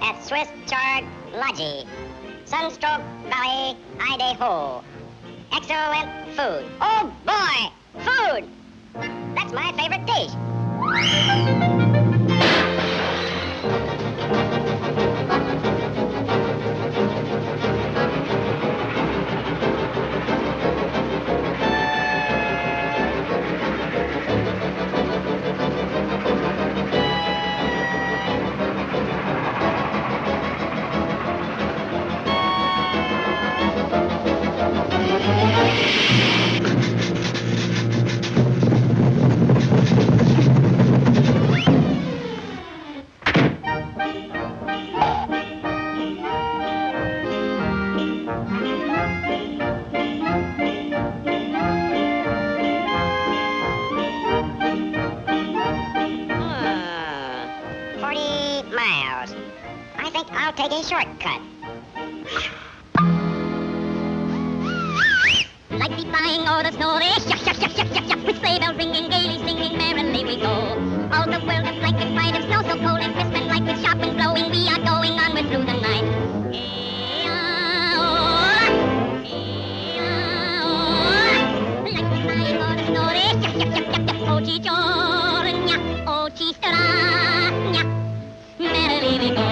at Swiss Chard Lodgy, Sunstroke Valley, Idaho. Excellent food. Oh boy, food! That's my favorite dish. I'll take a shortcut. Like the flying or the snow, with sleigh bells ringing, gaily singing, merrily we go. All the world is like a fight of snow, so cold and crisp and light, with sharp and blowing, we are going onward through the night. Like the flying or the snow, oh, chi-chornya, oh, chi-stranya, merrily we go.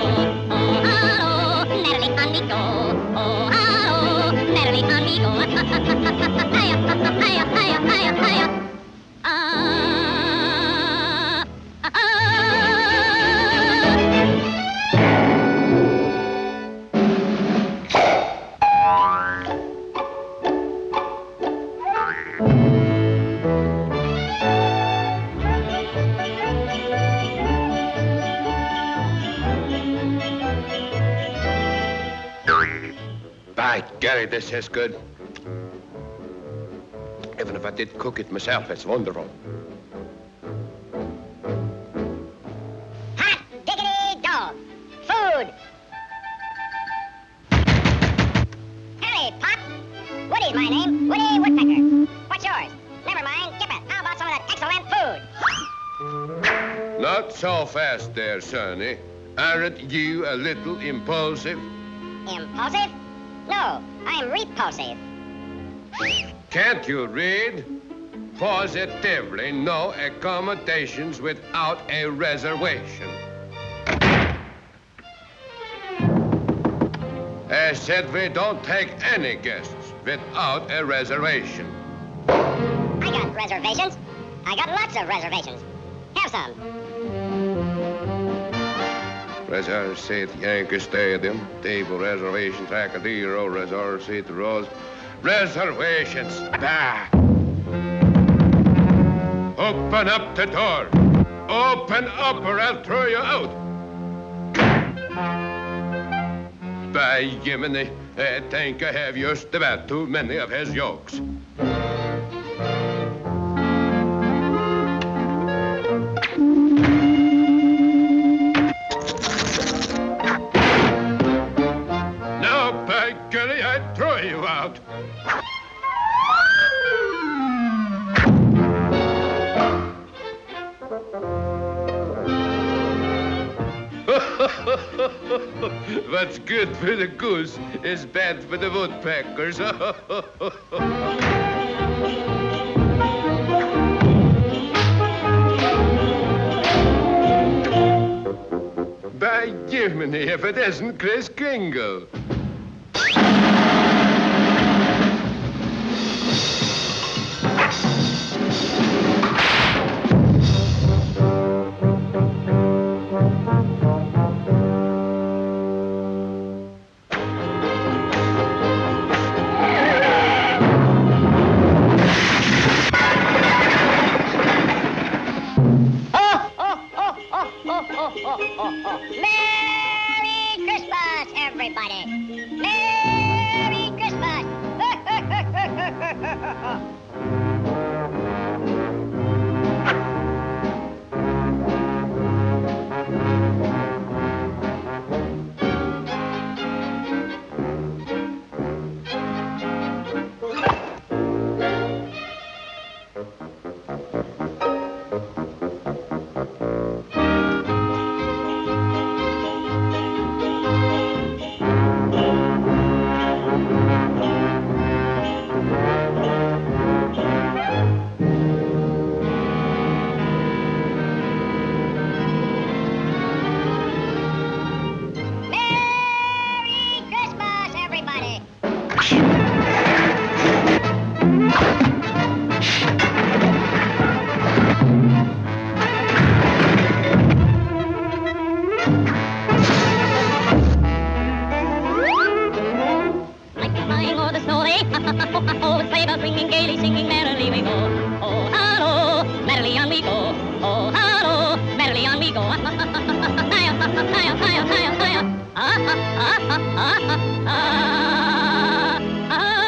By Gary, this is good. Even if I did cook it myself, it's wonderful. Hot diggity dog. Food. Howdy, Pop. Woody's my name. Woody Woodpecker. What's yours? Never mind. Skip it. How about some of that excellent food? Not so fast there, Sonny. Aren't you a little impulsive? Impulsive? No, I'm repulsive. Can't you read? Positively no accommodations without a reservation. I said we don't take any guests without a reservation. I got reservations. I got lots of reservations. Have some. Reserve seat, Yankee Stadium, table reservations, Acadero, reserve seat, Rose. Reservations. Bah! Open up the door. Open up or I'll throw you out. By Jiminy, I think I have just about too many of his jokes. Gilly, I'd throw you out. What's good for the goose is bad for the woodpeckers. By Jiminy, if it isn't Kris Kringle. Merry Christmas, everybody! Oh, sleigh bells ringing gaily, singing merrily we go. Oh, hallo, merrily on we go. Oh, hallo, merrily on we go. Hiya, hiya, hiya, hiya, hiya. Ah, ah, ah, ah, ah, ah, ah, ah.